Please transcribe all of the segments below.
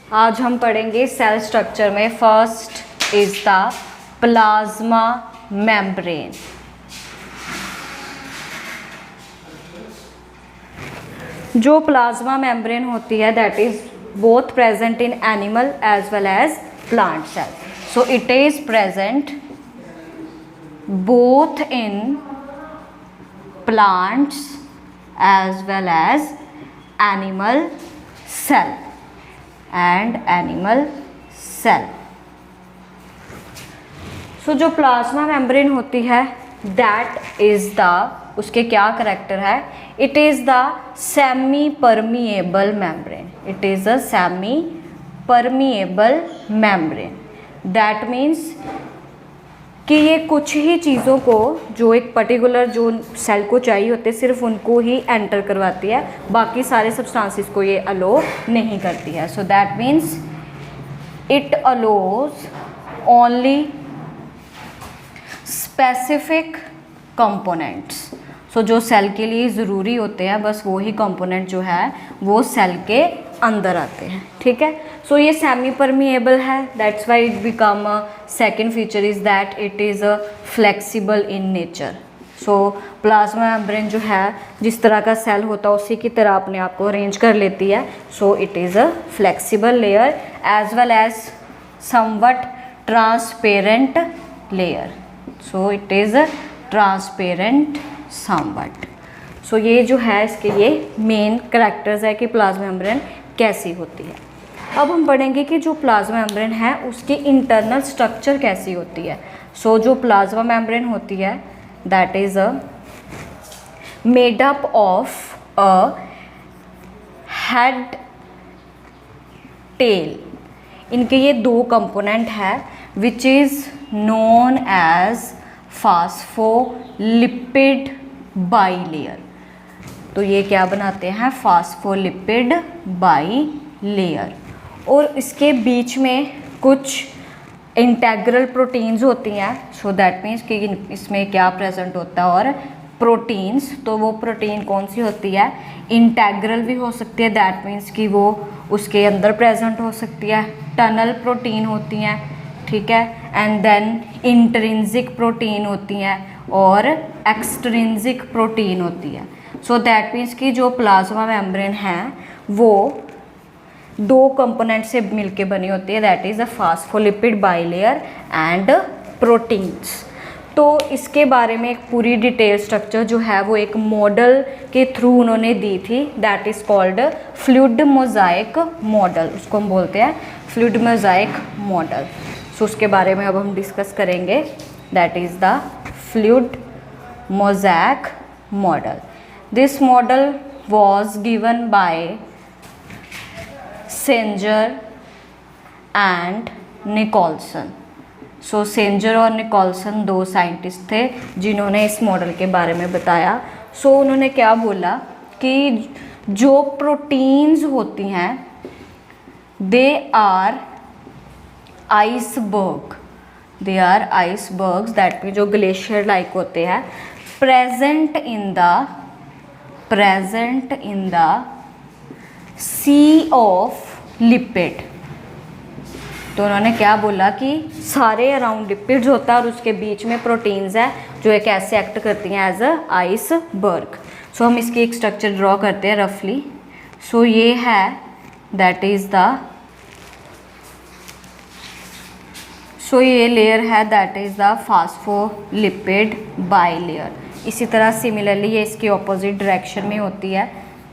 आज हम पढ़ेंगे सेल स्ट्रक्चर में first is the plasma membrane. जो प्लाज्मा मेम्ब्रेन होती है that is both present in animal as well as plant cell. So it is present both in plants as well as animal cell and animal cell। So जो plasma membrane होती है that is the, उसके क्या character है, it is the semi permeable membrane. It is a semi permeable membrane. That means कि ये कुछ ही चीज़ों को, जो एक पर्टिकुलर जो सेल को चाहिए होते हैं सिर्फ उनको ही एंटर करवाती है, बाकी सारे सब्सटेंसेस को ये अलो नहीं करती है। So that means it allows only specific components. So जो सेल के लिए ज़रूरी होते हैं बस वो ही कंपोनेंट जो है वो सेल के अंदर आते हैं। ठीक है। सो ये सेमी परमिएबल है, that's why it become second feature is that it is flexible in nature. So plasma membrane जो है जिस तरह का सेल होता है उसी की तरह अपने आप को अरेंज कर लेती है। So it is a flexible layer as well as somewhat transparent layer. So it is transparent somewhat. So ये जो है इसके ये मेन करैक्टर्स है कि प्लाज्मा मेम्ब्रेन कैसी होती है। अब हम पढ़ेंगे कि जो प्लाज्मा मेम्ब्रेन है उसकी इंटरनल स्ट्रक्चर कैसी होती है। सो जो प्लाज्मा मेम्ब्रेन होती है that is a made up of a head tail. इनके ये दो कंपोनेंट है which is known as phospholipid bilayer. तो ये क्या बनाते हैं, फास्फोलिपिड बाइलेयर। और इसके बीच में कुछ इंटेग्रल प्रोटीन्स होती हैं। सो दैट मीन्स कि इसमें क्या प्रेजेंट होता है, और प्रोटीन्स, तो वो प्रोटीन कौन सी होती है, इंटेग्रल भी हो सकती है, दैट मीन्स कि वो उसके अंदर प्रेजेंट हो सकती है। टनल प्रोटीन होती हैं, ठीक है, एंड देन इंट्रिंसिक प्रोटीन होती हैं और एक्सट्रिंसिक प्रोटीन होती है। सो दैट मीन्स कि जो प्लाज्मा मेम्ब्रेन है वो दो कंपोनेंट से मिलके बनी होती है, that is a phospholipid bilayer and proteins. तो इसके बारे में एक पूरी डिटेल स्ट्रक्चर जो है वो एक मॉडल के थ्रू उन्होंने दी थी, that is called fluid mosaic model. उसको हम बोलते हैं फ्लूइड मोज़ाइक मॉडल। सो उसके बारे में अब हम डिस्कस करेंगे, that is the fluid mosaic model. This model was given by Sanger and Nicholson। सो सेंजर और निकोल्सन दो साइंटिस्ट थे जिन्होंने इस मॉडल के बारे में बताया। सो उन्होंने क्या बोला कि जो प्रोटीन्स होती हैं they are iceberg, they are icebergs, that mean जो ग्लेशियर लाइक होते हैं, present in the sea of lipid. तो उन्होंने क्या बोला कि सारे अराउंड लिपिड्स होता है और उसके बीच में प्रोटीन्स है जो एक ऐसे एक्ट करती हैं एज अ आइसबर्ग। सो हम इसकी एक स्ट्रक्चर ड्रॉ करते हैं रफली। सो ये है दैट इज़ द, सो ये लेयर है that is the phospholipid bilayer. इसी तरह सिमिलरली ये इसकी ऑपोजिट डायरेक्शन में होती है।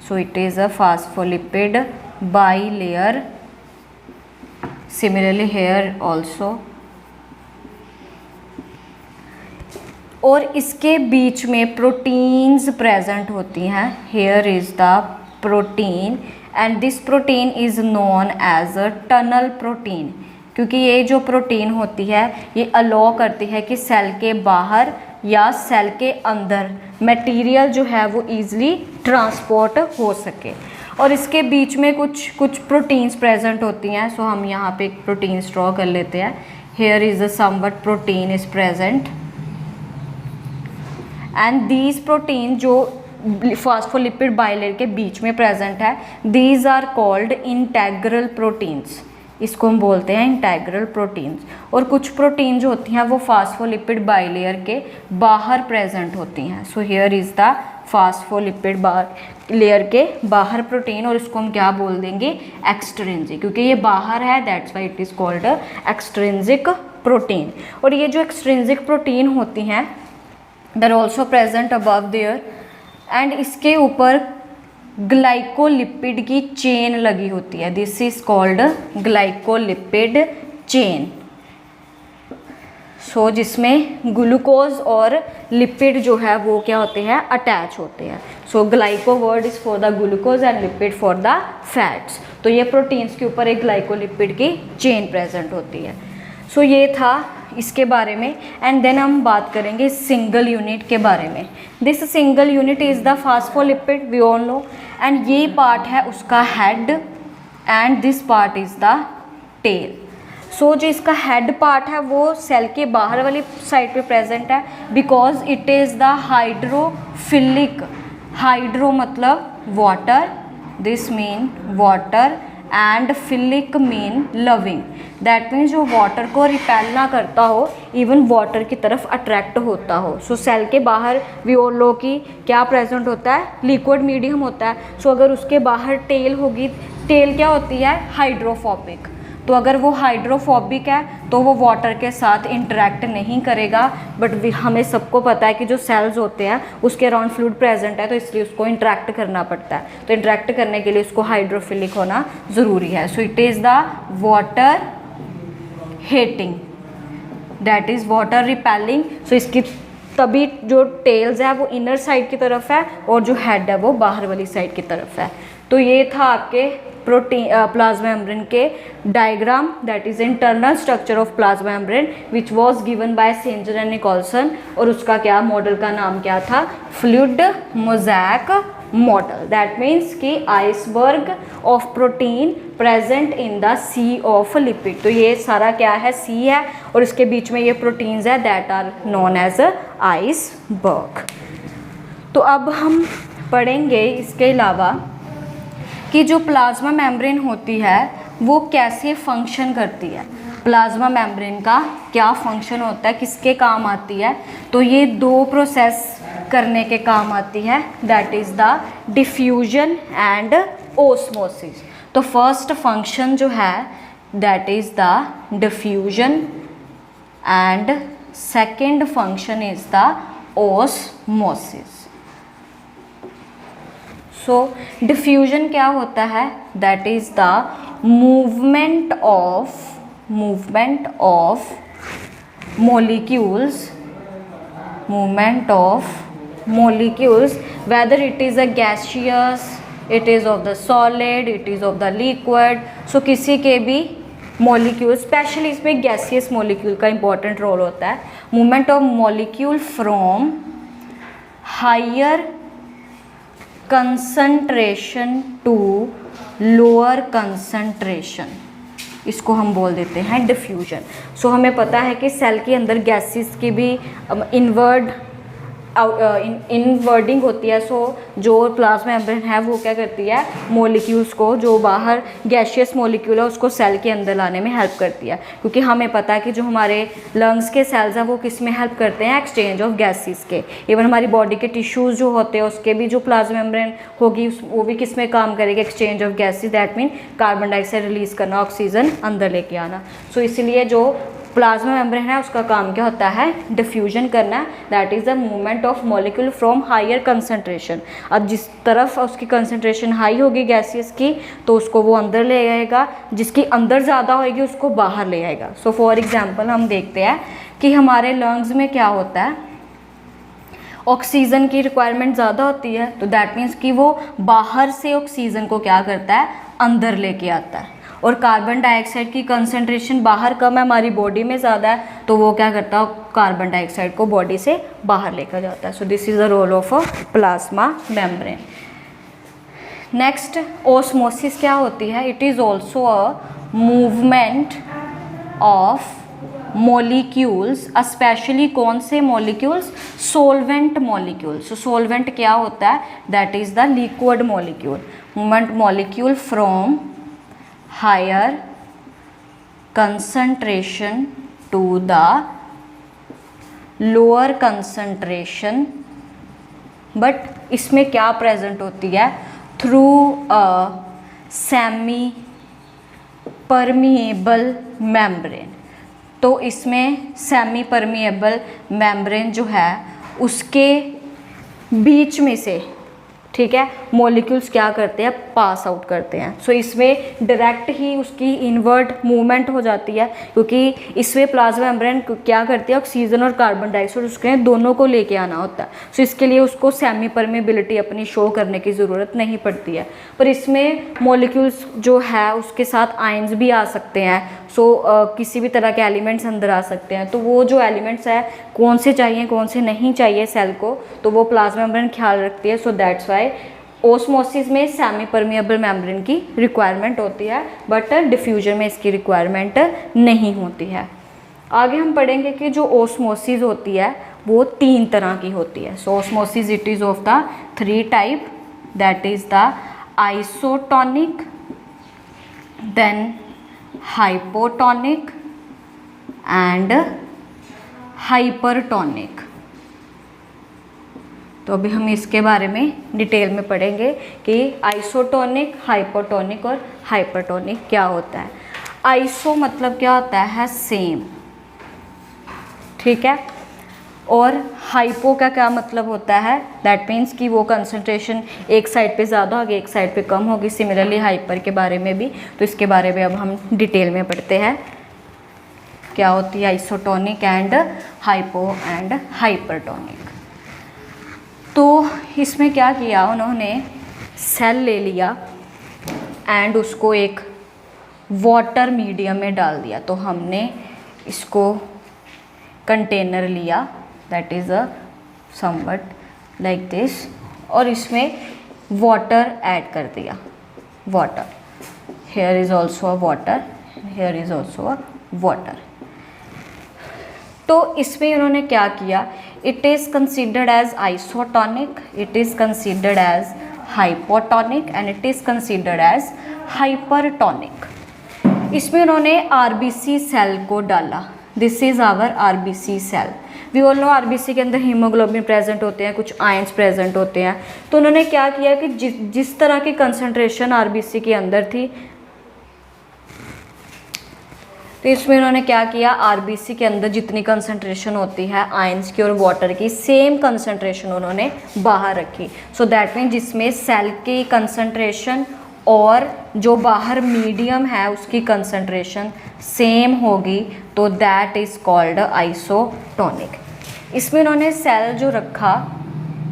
So it is a phospholipid bilayer, similarly here also. और इसके बीच में प्रोटीन्स प्रेजेंट होती हैं। Here is the protein and this protein is known as a tunnel protein, क्योंकि ये जो प्रोटीन होती है ये अलो करती है कि सेल के बाहर या सेल के अंदर मटेरियल जो है वो ईज़िली ट्रांसपोर्ट हो सके। और इसके बीच में कुछ प्रोटीन्स प्रेजेंट होती हैं। सो हम यहाँ पे एक प्रोटीन ड्रॉ कर लेते हैं। Here is a somewhat protein is present and these protein जो फास्फोलिपिड बाइलेयर के बीच में प्रेजेंट है। These are called integral proteins, इसको हम बोलते हैं इंटेग्रल प्रोटीन्स। और कुछ प्रोटीन जो होती हैं वो फास्फोलिपिड बाइलेयर के बाहर प्रेजेंट होती हैं। So here is the phospholipid layer के बाहर प्रोटीन, और इसको हम क्या बोल देंगे, एक्सट्रिंसिक, क्योंकि ये बाहर है, that's why it is called extrinsic protein. और ये जो एक्सट्रिंसिक प्रोटीन होती हैं they are also present above there, and इसके ऊपर ग्लाइकोलिपिड की चेन लगी होती है। This is called glycolipid chain. So जिसमें ग्लूकोज और लिपिड जो है वो क्या होते हैं, अटैच होते हैं। So glyco word is for the glucose and lipid for the fats. तो ये प्रोटीन्स के ऊपर एक ग्लाइकोलिपिड की चेन प्रेजेंट होती है। सो ये था इसके बारे में। एंड देन हम बात करेंगे सिंगल यूनिट के बारे में। This single unit is the phospholipid, we all know, and ये पार्ट है उसका head and this part is the tail. So जो इसका हेड पार्ट है वो सेल के बाहर वाली साइड पे प्रेजेंट है, because it is the hydrophilic, hydro मतलब water, this mean water, and philic mean loving, that means जो वाटर को रिपेल ना करता हो, इवन वाटर की तरफ अट्रैक्ट होता हो। सो सेल के बाहर वी ऑल नो की क्या प्रेजेंट होता है, लिक्विड मीडियम होता है। सो अगर उसके बाहर टेल होगी, टेल क्या होती है, हाइड्रोफोबिक। तो अगर वो हाइड्रोफोबिक है तो वो वाटर के साथ इंटरेक्ट नहीं करेगा, बट हमें सबको पता है कि जो सेल्स होते हैं उसके अराउंड फ्लूइड प्रेजेंट है, तो इसलिए उसको इंटरेक्ट करना पड़ता है। तो इंटरेक्ट करने के लिए उसको हाइड्रोफिलिक होना ज़रूरी है। So it is the water hating, that is water repelling. So इसकी तभी जो टेल्स है वो इनर साइड की तरफ है और जो हेड है वो बाहर वाली साइड की तरफ है। तो ये था आपके प्रोटीन प्लाज्मा मेम्ब्रेन के diagram, that is internal structure of plasma membrane which was given by Singer and Nicolson. और उसका क्या मॉडल का नाम क्या था, fluid mosaic model. That means कि iceberg of protein present in the sea of lipid. तो ये सारा क्या है, सी है, और इसके बीच में ये प्रोटीन्स है that are known as iceberg. तो अब हम पढ़ेंगे इसके अलावा कि जो प्लाज्मा मेम्ब्रेन होती है वो कैसे फंक्शन करती है, प्लाज्मा मेम्ब्रेन का क्या फंक्शन होता है, किसके काम आती है। तो ये दो प्रोसेस करने के काम आती है, that is the diffusion and osmosis. तो फर्स्ट फंक्शन जो है that is the diffusion and second function is the osmosis. So diffusion क्या होता है, that is the movement of molecules whether it is a gaseous, it is of the solid, it is of the liquid। So किसी के भी molecule, specially इसमें gaseous molecule का important role होता है। Movement of molecule from higher concentration to lower concentration, इसको हम बोल देते हैं डिफ्यूजन। सो हमें पता है कि सेल के अंदर गैसेस की भी इनवर्डिंग होती है। सो जो प्लाज्मा मेम्ब्रेन है वो क्या करती है, मॉलिक्यूल्स को, जो बाहर गैसियस मॉलिक्यूल है उसको सेल के अंदर लाने में हेल्प करती है। क्योंकि हमें पता है कि जो हमारे लंग्स के सेल्स हैं वो किस में हेल्प करते हैं, एक्सचेंज ऑफ गैसेस के। इवन हमारी बॉडी के टिश्यूज़ जो होते हैं उसके भी जो प्लाज्मा मेम्ब्रेन होगी वो भी किस में काम करेगी, exchange of gases, that mean carbon dioxide release करना, ऑक्सीजन अंदर लेके आना। सो इसीलिए जो प्लाज्मा मेम्ब्रेन है उसका काम क्या होता है, डिफ्यूजन करना, that is the movement of molecule from higher concentration. अब जिस तरफ उसकी कंसंट्रेशन हाई होगी गैसियस की तो उसको वो अंदर ले आएगा, जिसकी अंदर ज़्यादा होएगी उसको बाहर ले आएगा। सो फॉर एग्जांपल हम देखते हैं कि हमारे लंग्स में क्या होता है, ऑक्सीजन की रिक्वायरमेंट ज़्यादा होती है, तो दैट मीन्स कि वो बाहर से ऑक्सीजन को क्या करता है, अंदर लेके आता है। और कार्बन डाइऑक्साइड की कंसंट्रेशन बाहर कम है, हमारी बॉडी में ज़्यादा है, तो वो क्या करता है, कार्बन डाइऑक्साइड को बॉडी से बाहर लेकर जाता है। So this is the role of a plasma membrane. Next osmosis क्या होती है, it is also a movement of molecules, specially कौन से molecules, solvent molecules. So solvent क्या होता है, that is the liquid molecule, movement molecule from higher concentration to the lower concentration, but इसमें क्या प्रेजेंट होती है, through a semi permeable membrane. तो इसमें सेमी परमिएबल मेम्ब्रेन जो है उसके बीच में से, ठीक है, मॉलिक्यूल्स क्या करते हैं, पास आउट करते हैं। सो इसमें डायरेक्ट ही उसकी इनवर्ट मूवमेंट हो जाती है, क्योंकि इसमें प्लाज्मा मेम्ब्रेन क्या करती है, ऑक्सीजन और कार्बन डाइऑक्साइड उसके दोनों को लेके आना होता है। सो इसके लिए उसको सेमी परमेबिलिटी अपनी शो करने की ज़रूरत नहीं पड़ती है। पर इसमें मॉलिक्यूल्स जो है उसके साथ आयंस भी आ सकते हैं। सो किसी भी तरह के एलिमेंट्स अंदर आ सकते हैं। तो वो जो एलिमेंट्स है कौन से चाहिए कौन से नहीं चाहिए सेल को, तो वो प्लाज्मा मेम्ब्रेन ख्याल रखती है। सो दैट्स वाई ओस्मोसिस में सेमी परमिएबल मेम्ब्रेन की रिक्वायरमेंट होती है, बट डिफ्यूजन में इसकी रिक्वायरमेंट नहीं होती है। आगे हम पढ़ेंगे कि जो ओस्मोसिस होती है वो 3 तरह की होती है। So osmosis it is of the 3 type, that is the isotonic, then hypotonic and hypertonic. तो अभी हम इसके बारे में डिटेल में पढ़ेंगे कि आइसोटोनिक, हाइपोटोनिक और हाइपरटोनिक क्या होता है। आइसो मतलब क्या होता है, सेम, ठीक है। और हाइपो का क्या मतलब होता है, दैट मीन्स कि वो कंसंट्रेशन एक साइड पे ज़्यादा होगी एक साइड पे कम होगी। सिमिलरली हाइपर के बारे में भी, तो इसके बारे में अब हम डिटेल में पढ़ते हैं क्या होती है isotonic and hypo and hypertonic. तो इसमें क्या किया उन्होंने, सेल ले लिया एंड उसको एक वाटर मीडियम में डाल दिया। तो हमने इसको कंटेनर लिया, that is a somewhat like this, और इसमें वाटर ऐड कर दिया, water, here is also a water, here is also a water. तो इसमें उन्होंने क्या किया, it is considered as isotonic, it is considered as hypotonic and it is considered as hypertonic. इसमें उन्होंने आरबीसी सेल को डाला, this is our RBC cell. We all know RBC के अंदर हीमोग्लोबिन प्रेजेंट होते हैं, कुछ आयंस प्रेजेंट होते हैं। तो उन्होंने क्या किया कि जिस तरह की कंसंट्रेशन आरबीसी के अंदर थी, तो इसमें उन्होंने क्या किया, आरबीसी के अंदर जितनी कंसंट्रेशन होती है आयंस की और वाटर की, सेम कंसंट्रेशन उन्होंने बाहर रखी। सो दैट मीन जिसमें सेल की कंसंट्रेशन और जो बाहर मीडियम है उसकी कंसंट्रेशन सेम होगी, तो दैट इज़ कॉल्ड आइसोटोनिक। इसमें उन्होंने सेल जो रखा,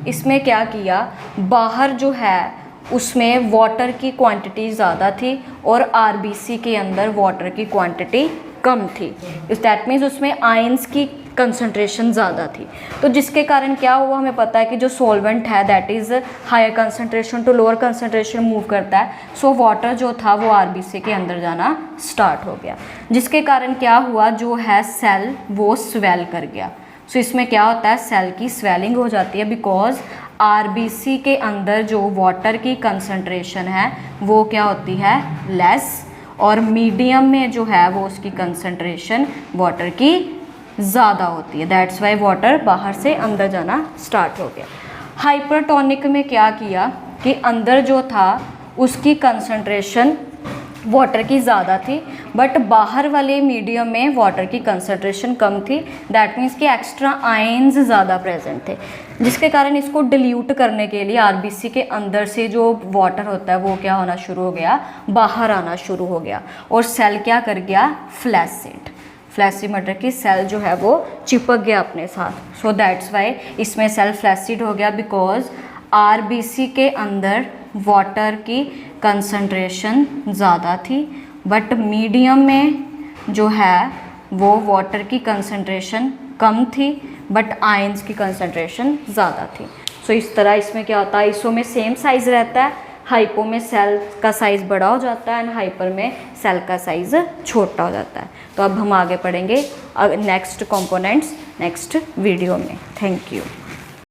इसमें क्या किया, बाहर जो है उसमें वाटर की क्वांटिटी ज़्यादा थी और आरबीसी के अंदर वाटर की क्वांटिटी कम थी। दैट मीन्स उसमें आयंस की कंसंट्रेशन ज़्यादा थी। तो जिसके कारण क्या हुआ, हमें पता है कि जो सॉल्वेंट है that is higher concentration to lower concentration move करता है। सो वाटर जो था वो आरबीसी के अंदर जाना स्टार्ट हो गया, जिसके कारण क्या हुआ, जो है सेल वो स्वेल कर गया। सो इसमें क्या होता है, सेल की स्वेलिंग हो जाती है, बिकॉज आरबीसी के अंदर जो वाटर की कंसंट्रेशन है वो क्या होती है, लेस, और मीडियम में जो है वो उसकी कंसंट्रेशन वाटर की ज़्यादा होती है। दैट्स वाई वाटर बाहर से अंदर जाना स्टार्ट हो गया। हाइपरटोनिक में क्या किया कि अंदर जो था उसकी कंसंट्रेशन वाटर की ज़्यादा थी, बट बाहर वाले मीडियम में वाटर की कंसंट्रेशन कम थी। दैट मीन्स कि एक्स्ट्रा आयंस ज़्यादा प्रेजेंट थे, जिसके कारण इसको डिल्यूट करने के लिए आरबीसी के अंदर से जो वाटर होता है वो क्या होना शुरू हो गया, बाहर आना शुरू हो गया, और सेल क्या कर गया, फ्लैसिड, फ्लैसीमेटर की सेल जो है वो चिपक गया अपने साथ। सो दैट्स वाई इसमें सेल फ्लैसिड हो गया, बिकॉज आरबीसी के अंदर वाटर की कंसंट्रेशन ज़्यादा थी, बट मीडियम में जो है वो वाटर की कंसंट्रेशन कम थी, बट आयंस की कंसंट्रेशन ज़्यादा थी। सो इस तरह इसमें क्या होता है, आइसो में सेम साइज़ रहता है, हाइपो में सेल का साइज़ बड़ा हो जाता है एंड हाइपर में सेल का साइज़ छोटा हो जाता है। तो अब हम आगे पढ़ेंगे नेक्स्ट कंपोनेंट्स नेक्स्ट वीडियो में। Thank you.